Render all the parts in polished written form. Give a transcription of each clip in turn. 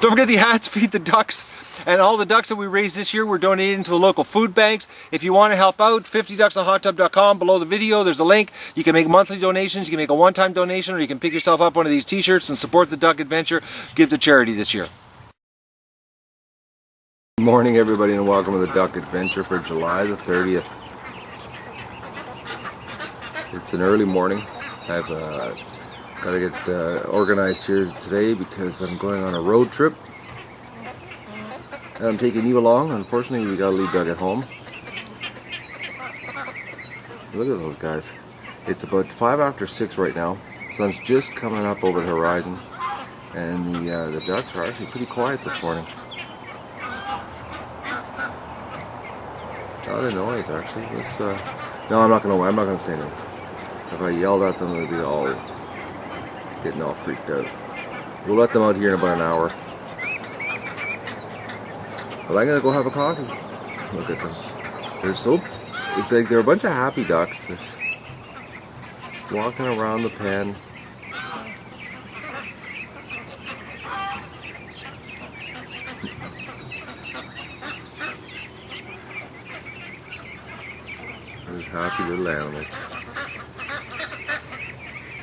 Don't forget the hats, feed the ducks. And all the ducks that we raised this year, we're donating to the local food banks. If you want to help out, 50ducksonhottub.com. Below the video, there's a link. You can make monthly donations, you can make a one-time donation, or you can pick yourself up one of these t-shirts and support the duck adventure. Give to charity this year. Good morning, everybody, and welcome to the duck adventure for July the 30th. It's an early morning. I've got to get organized here today because I'm going on a road trip. And I'm taking you along. Unfortunately, we got to leave Doug at home. Look at those guys. It's about 5 after 6 right now. The sun's just coming up over the horizon, and the ducks are actually pretty quiet this morning. Not a noise, actually. No, I'm not gonna say anything. If I yelled at them, they'd be all getting all freaked out. We'll let them out here in about an hour. But I'm gonna go have a coffee. Look at them. It's like they're a bunch of happy ducks. They're walking around the pen. There's happy little animals.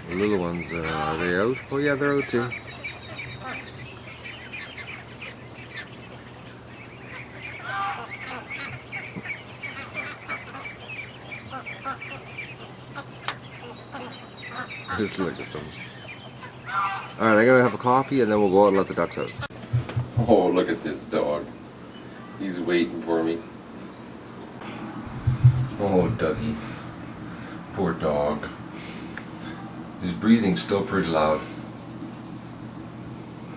The little ones, are they out? Oh yeah, they're out too. Just look at them. Alright, I'm gonna have a coffee and then we'll go out and let the ducks out. Oh, look at this dog. He's waiting for me. Oh, Dougie. Poor dog. His breathing's still pretty loud.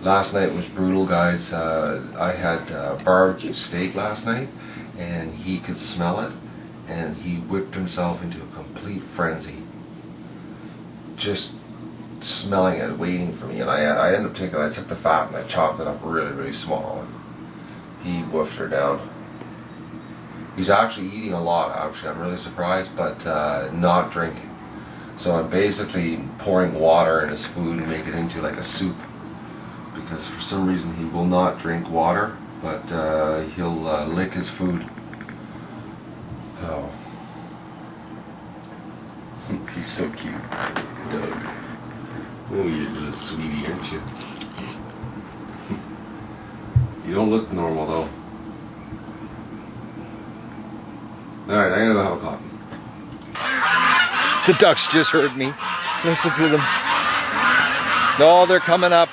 Last night was brutal, guys. I had barbecue steak last night and he could smell it and he whipped himself into a complete frenzy. Just smelling it, waiting for me, and I ended up I took the fat and I chopped it up really, really small, and he woofed her down. He's actually eating a lot, actually. I'm really surprised, but not drinking. So I'm basically pouring water in his food and make it into like a soup, because for some reason he will not drink water, but he'll lick his food. Oh. He's so cute, Doug. Oh, you're a little sweetie, aren't you? You don't look normal, though. Alright, I'm gonna go have a coffee. The ducks just heard me. Listen to them. No, they're coming up.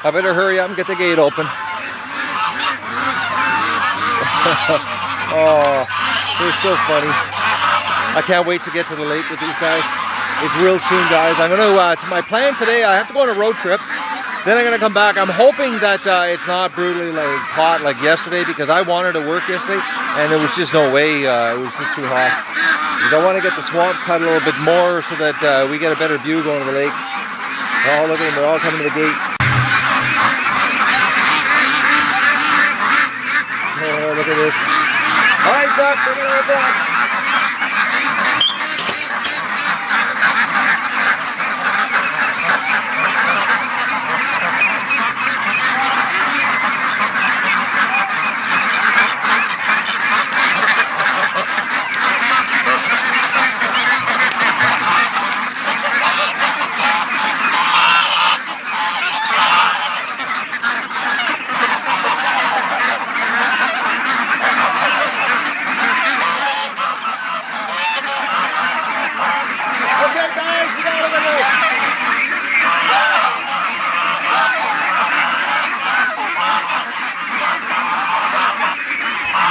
I better hurry up and get the gate open. Oh, they're so funny. I can't wait to get to the lake with these guys. It's real soon, guys. I'm gonna, it's my plan today. I have to go on a road trip. Then I'm gonna come back. I'm hoping that it's not brutally like hot like yesterday, because I wanted to work yesterday and there was just no way. It was just too hot. I want to get the swamp cut a little bit more so that we get a better view going to the lake. Oh, look at them. They're all coming to the gate. Oh, look at this. All right, ducks, I'm gonna go back.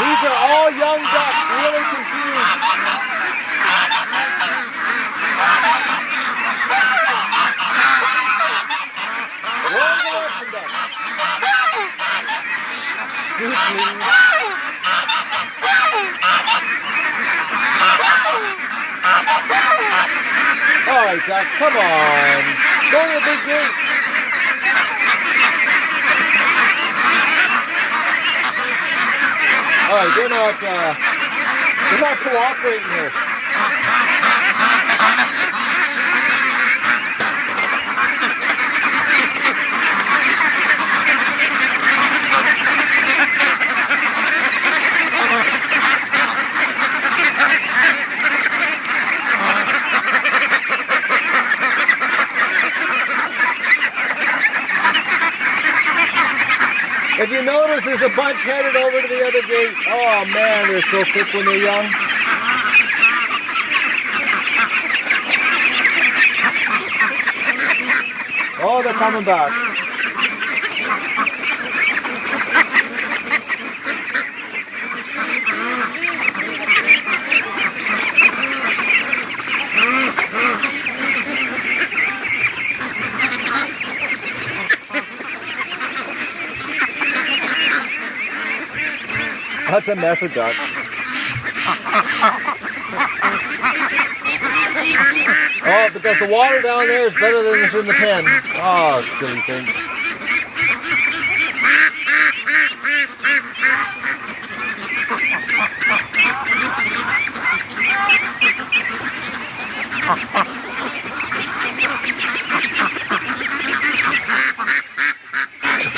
These are all young ducks, really confused. Where's the Russian duck? All right, ducks, come on. Go to the big gate. All right, they're not cooperating here. If you notice, there's a bunch headed over to the other gate. Oh man, they're so thick when they're young. Oh, they're coming back. That's a mess of ducks. Oh, because the water down there is better than it's in the pen. Oh, silly things.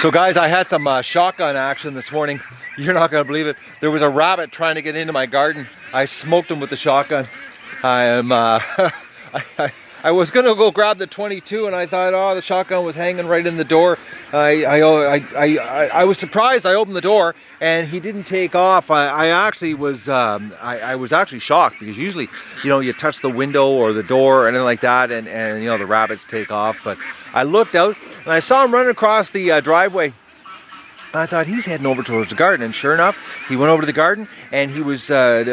So guys, I had some shotgun action this morning. You're not going to believe it. There was a rabbit trying to get into my garden. I smoked him with the shotgun. I was going to go grab the 22 and I thought, oh, the shotgun was hanging right in the door. I was surprised. I opened the door and he didn't take off. I was actually shocked because usually, you know, you touch the window or the door or anything like that and you know, the rabbits take off. But I looked out and I saw him running across the driveway. I thought he's heading over towards the garden, and sure enough, he went over to the garden and he was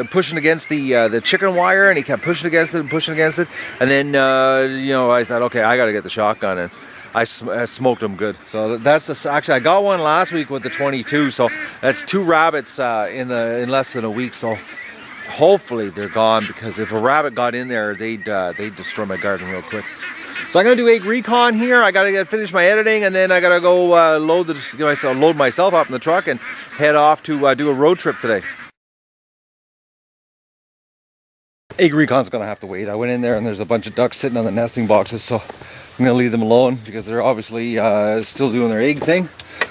pushing against the chicken wire, and he kept pushing against it and pushing against it. And then you know, I thought, okay, I got to get the shotgun, and I smoked him good. So that's actually I got one last week with the 22. So that's 2 rabbits in less than a week. So hopefully they're gone, because if a rabbit got in there, they'd destroy my garden real quick. So I'm gonna do egg recon here. I gotta finish my editing, and then I gotta go load myself up in the truck and head off to do a road trip today. Egg recon's gonna have to wait. I went in there and there's a bunch of ducks sitting on the nesting boxes, so I'm gonna leave them alone because they're obviously still doing their egg thing.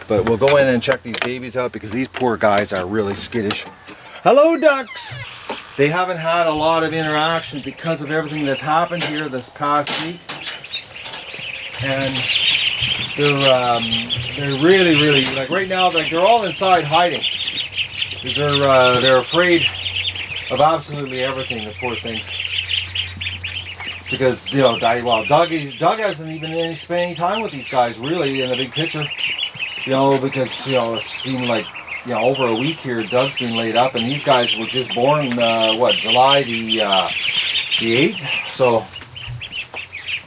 But we'll go in and check these babies out because these poor guys are really skittish. Hello, ducks! They haven't had a lot of interaction because of everything that's happened here this past week. And they're really, like right now, like they're all inside hiding because they're afraid of absolutely everything, the poor things. Because, you know, Doug hasn't even spent any time with these guys really in the big picture, you know, because, you know, it's been like, you know, over a week here. Doug's been laid up, and these guys were just born July the 8th, so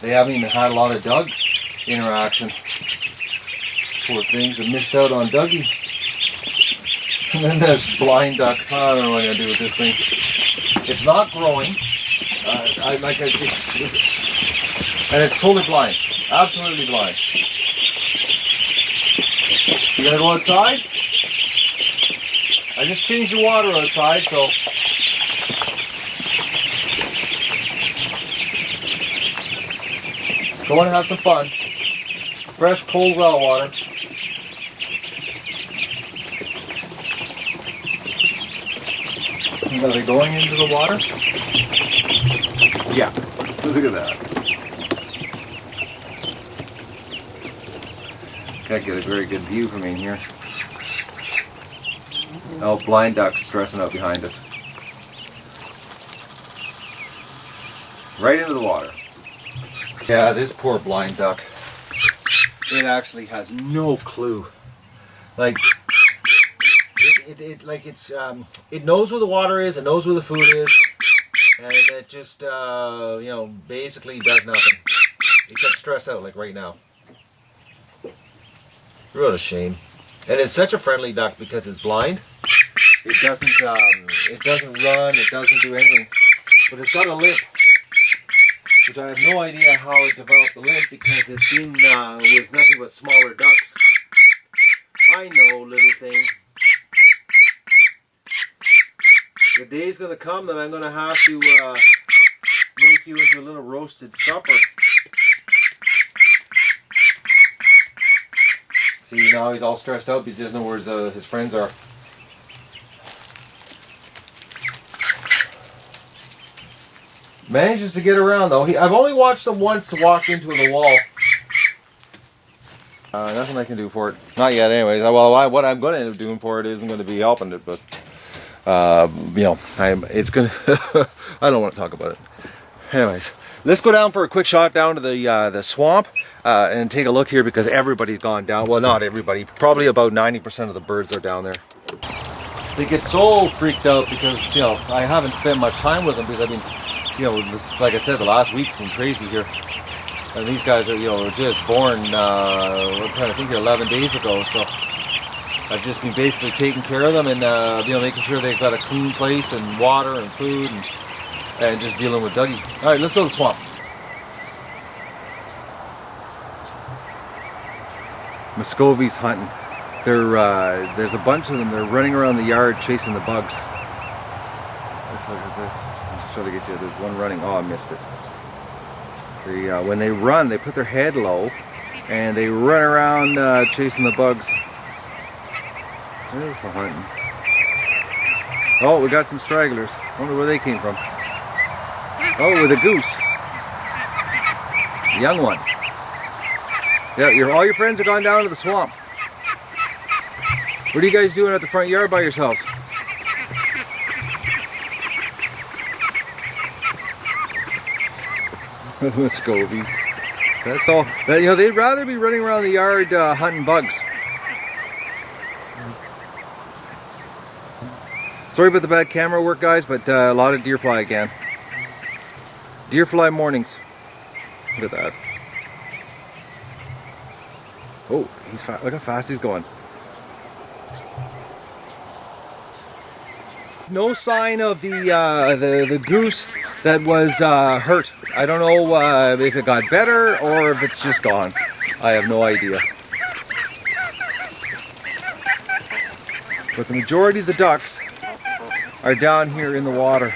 they haven't even had a lot of Doug interaction. Poor things have missed out on Dougie. And then there's blind duck. I don't know what I'm gonna do with this thing. It's not growing. It's totally blind. Absolutely blind. You gonna go outside? I just changed the water outside, so go and have some fun. Fresh, cold well water. Are they going into the water? Yeah, look at that. Can't get a very good view from in here. Oh, blind duck's stressing out behind us. Right into the water. Yeah, this poor blind duck. It actually has no clue. Like, it knows where the water is, it knows where the food is, and it just, you know, basically does nothing. Except stress out, like right now. Real shame. And it's such a friendly duck because it's blind. It doesn't run, it doesn't do anything. But it's got a limp, which I have no idea how it developed the limp because it's been with nothing but smaller ducks. I know, little thing. The day's gonna come that I'm gonna have to make you into a little roasted supper. See, now he's all stressed out because he doesn't know where his friends are. Manages to get around though. I've only watched him once walk into the wall. Nothing I can do for it. Not yet, anyways. Well, what I'm going to end up doing for it isn't going to be helping it, but you know, it's going to. I don't want to talk about it. Anyways, let's go down for a quick shot down to the swamp and take a look here because everybody's gone down. Well, not everybody. Probably about 90% of the birds are down there. They get so freaked out because, you know, I haven't spent much time with them because I've been, you know, this, like I said, the last week's been crazy here. And these guys are, you know, just born, I'm trying to think here, 11 days ago. So I've just been basically taking care of them and, you know, making sure they've got a clean place and water and food and just dealing with Dougie. All right, let's go to the swamp. Muscovies hunting. There's a bunch of them. They're running around the yard chasing the bugs. Let's look at this. I'm just trying to get you. There's one running. Oh, I missed it. When they run, they put their head low and they run around chasing the bugs. There's the hunting. Oh, we got some stragglers. I wonder where they came from. Oh, with a goose. Young one. Yeah, all your friends have gone down to the swamp. What are you guys doing at the front yard by yourselves? Muscovies. That's all. You know, they'd rather be running around the yard hunting bugs. Sorry about the bad camera work, guys, but a lot of deer fly again. Deer fly mornings. Look at that. Oh, he's fast. Look how fast he's going. No sign of the goose that was hurt. I don't know if it got better or if it's just gone. I have no idea. But the majority of the ducks are down here in the water.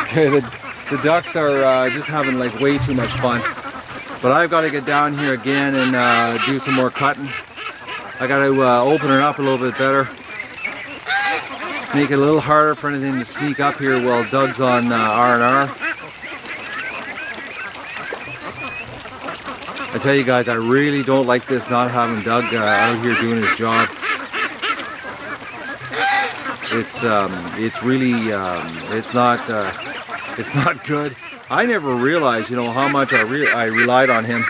Okay, the ducks are just having like way too much fun. But I've got to get down here again and do some more cutting. I got to open it up a little bit better. Make it a little harder for anything to sneak up here while Doug's on R&R. I tell you guys, I really don't like this not having Doug out here doing his job. It's really it's not good. I never realized, you know, how much I relied on him.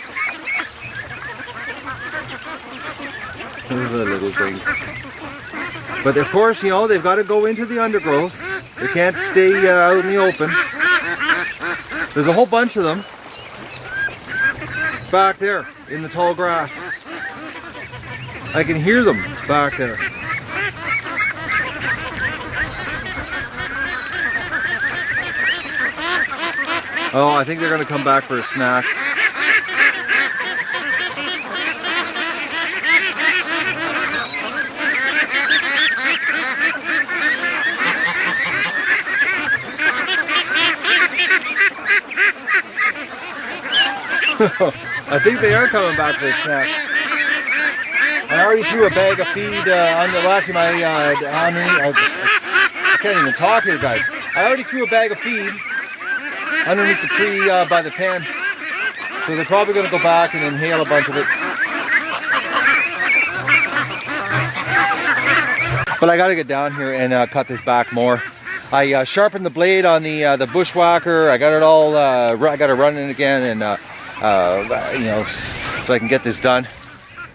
Look at the little things. But of course, you know, they've got to go into the undergrowth. They can't stay out in the open. There's a whole bunch of them back there in the tall grass. I can hear them back there. Oh, I think they're going to come back for a snack. I think they are coming back for a snack. I already threw a bag of feed on the last time I can't even talk here, guys. I already threw a bag of feed underneath the tree by the pen. So they're probably going to go back and inhale a bunch of it. But I got to get down here and cut this back more. I sharpened the blade on the bushwhacker. I got it all. I got it running again, and you know, so I can get this done.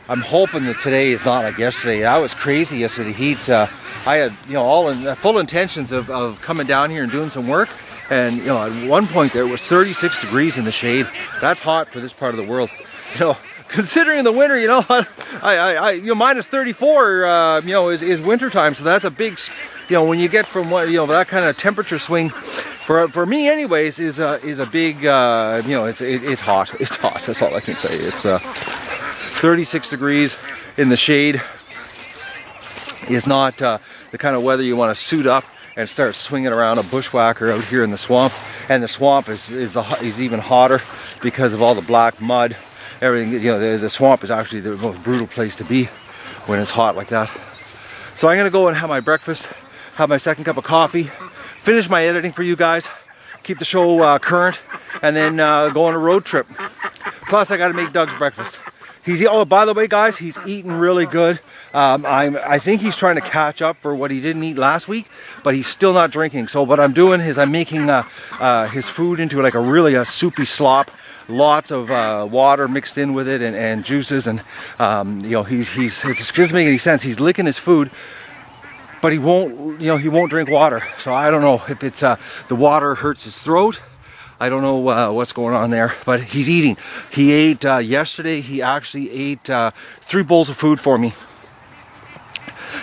I'm hoping that today is not like yesterday. That was crazy yesterday. Heat. I had, you know, all in full intentions of coming down here and doing some work. And you know, at one point there was 36 degrees in the shade. That's hot for this part of the world. You know, considering the winter, you know, you know, minus 34, you know, is winter time. So that's a big, you know, when you get from what, you know, that kind of temperature swing, for me anyways, is a big, you know, it's hot. It's hot. That's all I can say. It's 36 degrees in the shade is not the kind of weather you want to suit up and start swinging around a bushwhacker out here in the swamp. And the swamp is even hotter because of all the black mud. Everything, you know, the swamp is actually the most brutal place to be when it's hot like that. So I'm gonna go and have my breakfast, have my second cup of coffee, finish my editing for you guys, keep the show current, and then go on a road trip. Plus I gotta make Doug's breakfast. Oh, by the way, guys, he's eating really good. I think he's trying to catch up for what he didn't eat last week, but he's still not drinking. So what I'm doing is I'm making his food into like a soupy slop. Lots of water mixed in with it and juices, and you know, it doesn't make any sense. He's licking his food, but he won't drink water. So I don't know if it's the water hurts his throat. I don't know what's going on there, but he's eating. He ate yesterday. He actually ate 3 bowls of food for me.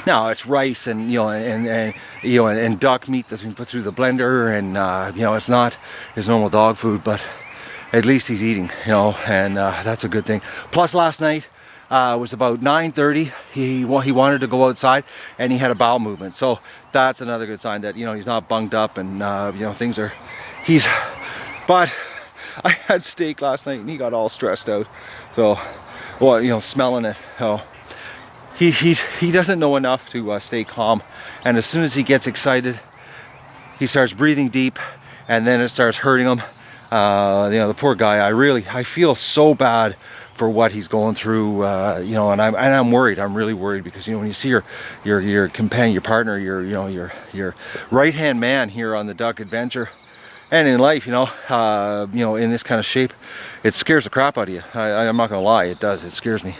Now it's rice and and duck meat that's been put through the blender, and it's not his normal dog food, but at least he's eating, and that's a good thing. Plus last night was about 9:30. He wanted to go outside, and he had a bowel movement. So that's another good sign that he's not bunged up, and things are. But I had steak last night, and he got all stressed out. So, smelling it. Oh, he doesn't know enough to stay calm, and as soon as he gets excited, he starts breathing deep, and then it starts hurting him. The poor guy. I feel so bad for what he's going through. And I'm worried. I'm really worried because when you see your companion, your partner, your right hand man here on the duck adventure, and in life, in this kind of shape, it scares the crap out of you. I'm not gonna lie, it does. It scares me.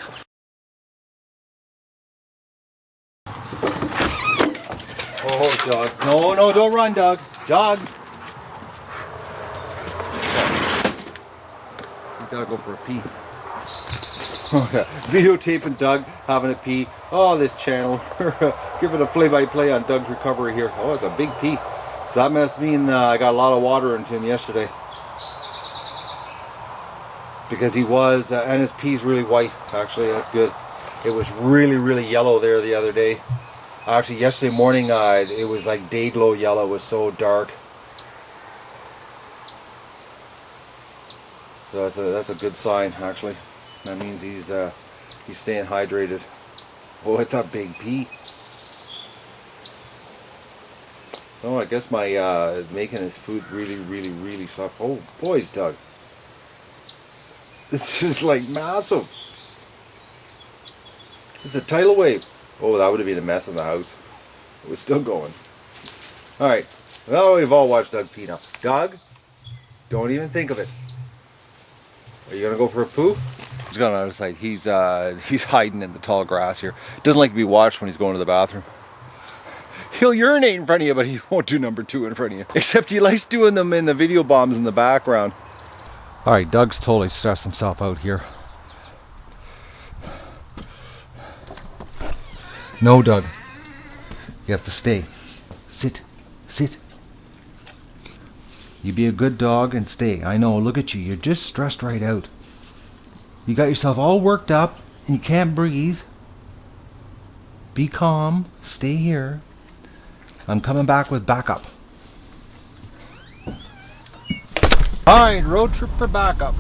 Oh, dog! No, don't run, Doug. Dog. Gotta go for a pee. Okay. Videotaping Doug having a pee. Oh, this channel. Giving a play-by-play on Doug's recovery here. Oh, it's a big pee. So that must mean I got a lot of water into him yesterday. Because he was, and his pee's really white. Actually, that's good. It was really, really yellow there the other day. Actually, yesterday morning, it was like day glow yellow. It was so dark. So that's a good sign, actually. That means he's staying hydrated. Oh, it's a big pea. Oh, I guess my making his food really, really, really sucked. Oh, boys, Doug. It's just like massive. It's a tidal wave. Oh, that would have been a mess in the house. It was still going. All right. Well, we've all watched Doug pee now. Doug, don't even think of it. Are you gonna go for a poo? He's going out of sight. He's hiding in the tall grass here. Doesn't like to be watched when he's going to the bathroom. He'll urinate in front of you, but he won't do number 2 in front of you. Except he likes doing them in the video bombs in the background. All right, Doug's totally stressed himself out here. No, Doug. You have to stay. Sit. You be a good dog and stay. I know, look at you. You're just stressed right out. You got yourself all worked up and you can't breathe. Be calm. Stay here. I'm coming back with backup. Alright, road trip for backup.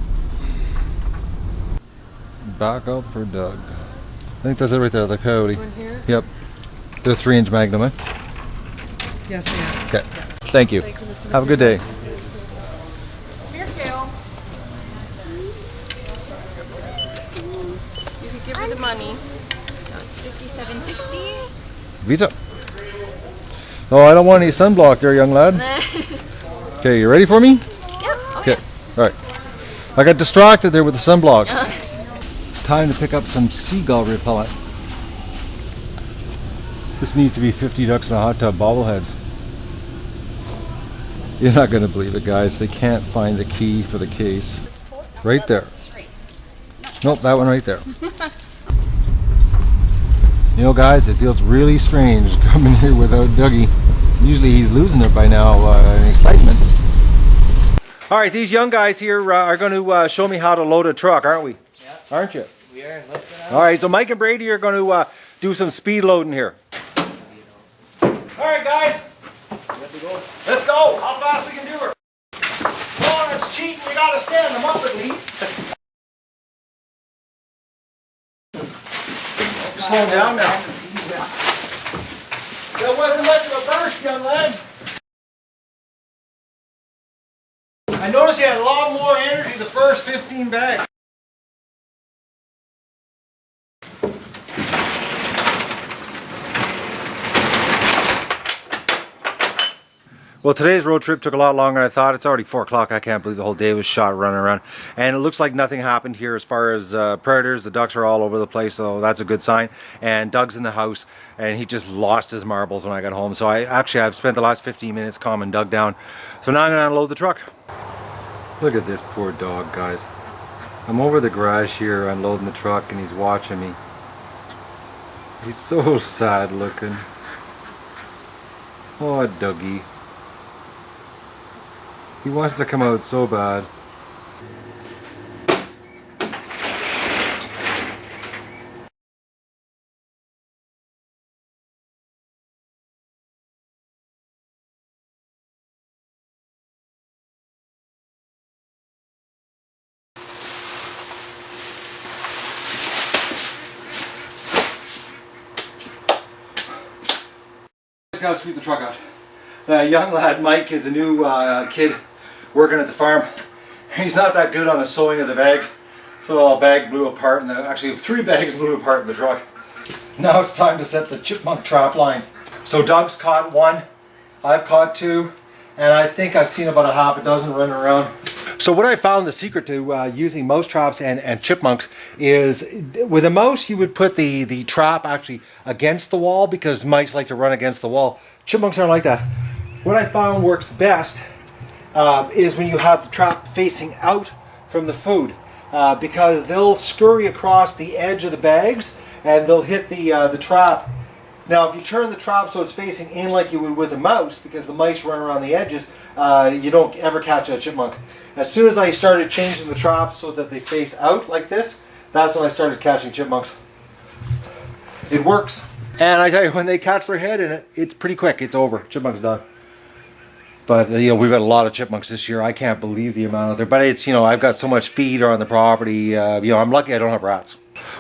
Backup for Doug. I think that's it right there, the coyote. This one here? Yep. They're 3-inch Magnum, eh? Yes, they are. Okay. Thank you. Have a good day. Here, Kale. You can give her the money. That's $57.60. Visa. Oh, I don't want any sunblock there, young lad. Okay, you ready for me? Yeah, Okay. All right. I got distracted there with the sunblock. Time to pick up some seagull repellent. This needs to be 50 ducks in a hot tub bobbleheads. You're not going to believe it, guys. They can't find the key for the case. Right there. Nope, that one right there. Guys, it feels really strange coming here without Dougie. Usually he's losing it by now in excitement. All right, these young guys here are going to show me how to load a truck, aren't we? Yeah. Aren't you? We are. Let's go now. All right, so Mike and Brady are going to do some speed loading here. All right, guys. Let's go. How fast we can do it? Come on, it's cheating. We got to stand them up at least. You're slowing down now. That wasn't much of a burst, young lad. I noticed you had a lot more energy the first 15 bags. Well, today's road trip took a lot longer than I thought. It's already 4 o'clock. I can't believe the whole day was shot running around. And it looks like nothing happened here as far as predators. The ducks are all over the place, so that's a good sign. And Doug's in the house, and he just lost his marbles when I got home. So I've spent the last 15 minutes calming Doug down. So now I'm going to unload the truck. Look at this poor dog, guys. I'm over the garage here unloading the truck, and he's watching me. He's so sad looking. Oh, Dougie. He wants to come out so bad. Just gotta sweep the truck out. The young lad Mike is a new kid working at the farm. He's not that good on the sewing of the bags, so a bag blew apart, and actually 3 bags blew apart in the truck. Now it's time to set the chipmunk trap line. So Doug's caught 1, I've caught 2, and I think I've seen about a half a dozen running around. So what I found the secret to using mouse traps and chipmunks is with a mouse you would put the trap actually against the wall because mice like to run against the wall. Chipmunks aren't like that. What I found works best is when you have the trap facing out from the food because they'll scurry across the edge of the bags and they'll hit the trap. Now if you turn the trap so it's facing in like you would with a mouse, because the mice run around the edges, you don't ever catch a chipmunk. As soon as I started changing the trap so that they face out like this, that's when I started catching chipmunks. It works. And I tell you, when they catch their head in it, it's pretty quick. It's over. Chipmunk's done. But you know, we've got a lot of chipmunks this year. I can't believe the amount out there. But it's, you know, I've got so much feed on the property. You know, I'm lucky I don't have rats.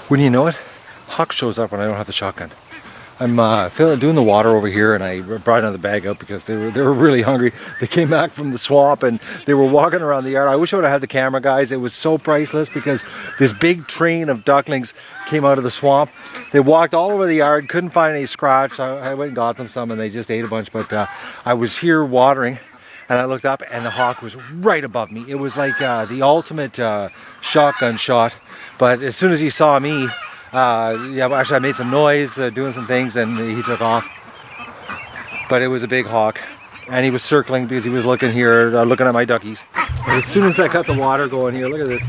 Wouldn't you know it? Hawk shows up when I don't have the shotgun. I'm doing the water over here, and I brought another bag out because they were really hungry. They came back from the swamp and they were walking around the yard. I wish I would have had the camera, guys. It was so priceless because this big train of ducklings came out of the swamp. They walked all over the yard, couldn't find any scratch. So I went and got them some, and they just ate a bunch. But I was here watering, and I looked up, and the hawk was right above me. It was like the ultimate shotgun shot. But as soon as he saw me, yeah, actually I made some noise doing some things, and he took off. But it was a big hawk, and he was circling because he was looking here, looking at my duckies. But as soon as I got the water going here, look at this.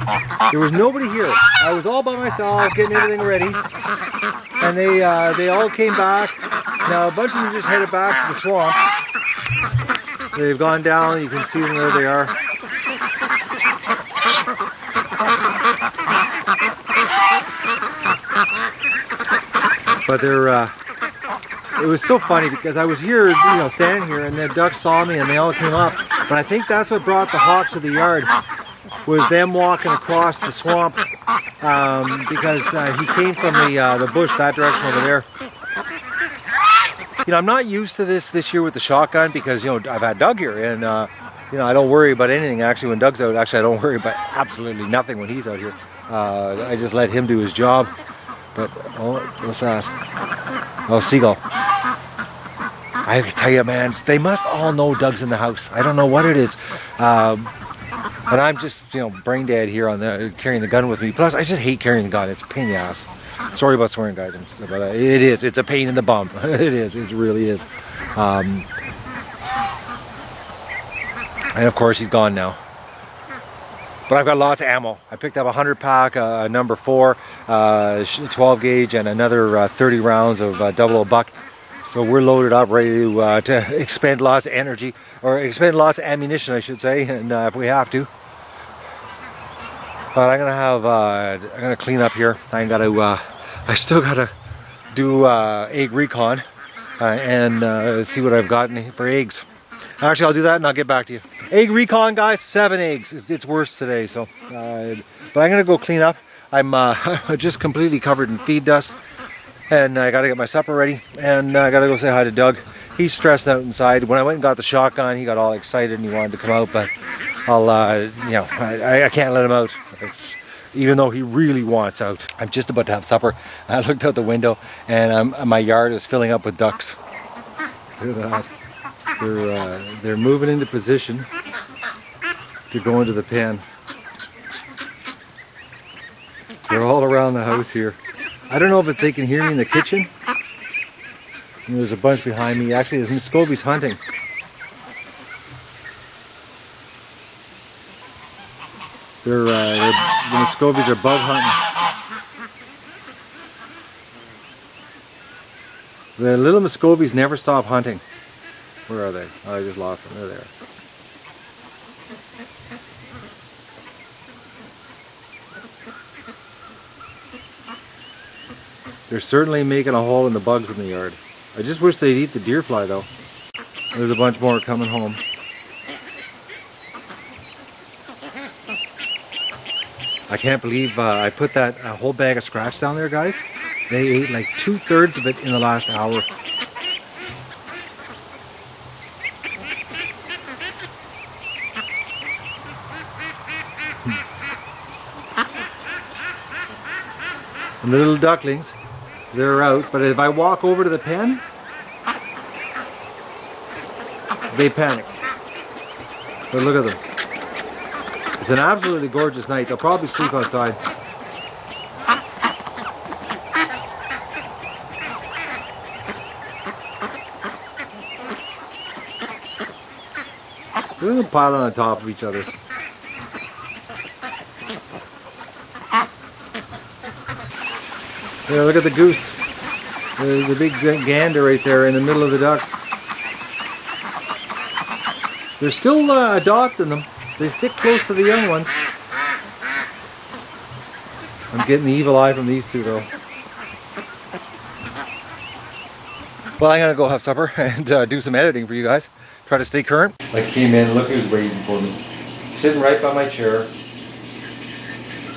There was nobody here. I was all by myself getting everything ready, and they all came back. Now a bunch of them just headed back to the swamp. They've gone down. You can see them, there they are. But it was so funny because I was here, you know, standing here, and the ducks saw me and they all came up. But I think that's what brought the hawk to the yard, was them walking across the swamp because he came from the bush that direction over there. You know, I'm not used to this year with the shotgun because, you know, I've had Doug here, and you know, I don't worry about anything actually when Doug's out. Actually, I don't worry about absolutely nothing when he's out here. I just let him do his job. But, oh, what's that? Oh, seagull. I tell you, man, they must all know Doug's in the house. I don't know what it is. But I'm just, you know, brain dead here on carrying the gun with me. Plus, I just hate carrying the gun. It's a pain in the ass. Sorry about swearing, guys. It is. It's a pain in the bum. It is. It really is. And, of course, he's gone now. But I've got lots of ammo. I picked up a 100 pack, number 4, 12 gauge, and another 30 rounds of double buck. So we're loaded up, ready to expend lots of energy, or expend lots of ammunition, I should say, and if we have to. But I'm gonna clean up here. I still gotta do egg recon and see what I've gotten for eggs. Actually, I'll do that and I'll get back to you. Egg recon, guys, 7 eggs. It's worse today, so. But I'm gonna go clean up. I'm just completely covered in feed dust, and I gotta get my supper ready, and I gotta go say hi to Doug. He's stressed out inside. When I went and got the shotgun, he got all excited and he wanted to come out, but I'll, you know, I can't let him out. Even though he really wants out. I'm just about to have supper. I looked out the window, and my yard is filling up with ducks. Look at that. They're moving into position to go into the pen. They're all around the house here. I don't know if they can hear me in the kitchen. And there's a bunch behind me. Actually, there's Muscovies hunting. The Muscovies are bug hunting. The little Muscovies never stop hunting. Where are they? Oh, I just lost them. They're there. They're certainly making a hole in the bugs in the yard. I just wish they'd eat the deer fly though. There's a bunch more coming home. I can't believe I put that whole bag of scratch down there, guys. They ate like 2/3 of it in the last hour. And the little ducklings, they're out, but if I walk over to the pen, they panic. But look at them. It's an absolutely gorgeous night. They'll probably sleep outside. Look at them piling on top of each other. Yeah, look at the goose. The big gander right there in the middle of the ducks. They're still adopting them. They stick close to the young ones. I'm getting the evil eye from these two though. Well, I'm gonna go have supper and do some editing for you guys. Try to stay current. I came in, look who's waiting for me. Sitting right by my chair.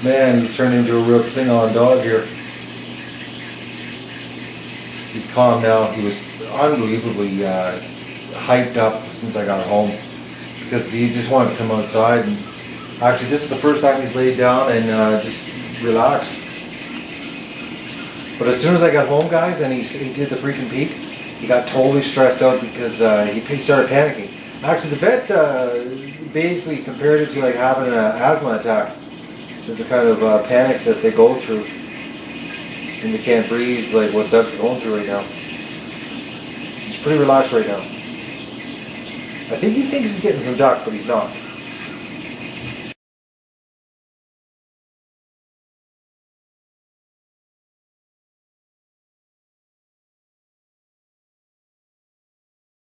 Man, he's turned into a real Klingon dog here. He's calm now. He was unbelievably hyped up since I got home because he just wanted to come outside. And actually, this is the first time he's laid down and just relaxed. But as soon as I got home, guys, and he did the freaking peek, he got totally stressed out because he started panicking. Actually, the vet basically compared it to like having an asthma attack. There's a kind of panic that they go through. And they can't breathe like what Doug's going through right now. He's pretty relaxed right now. I think he thinks he's getting some duck, but he's not.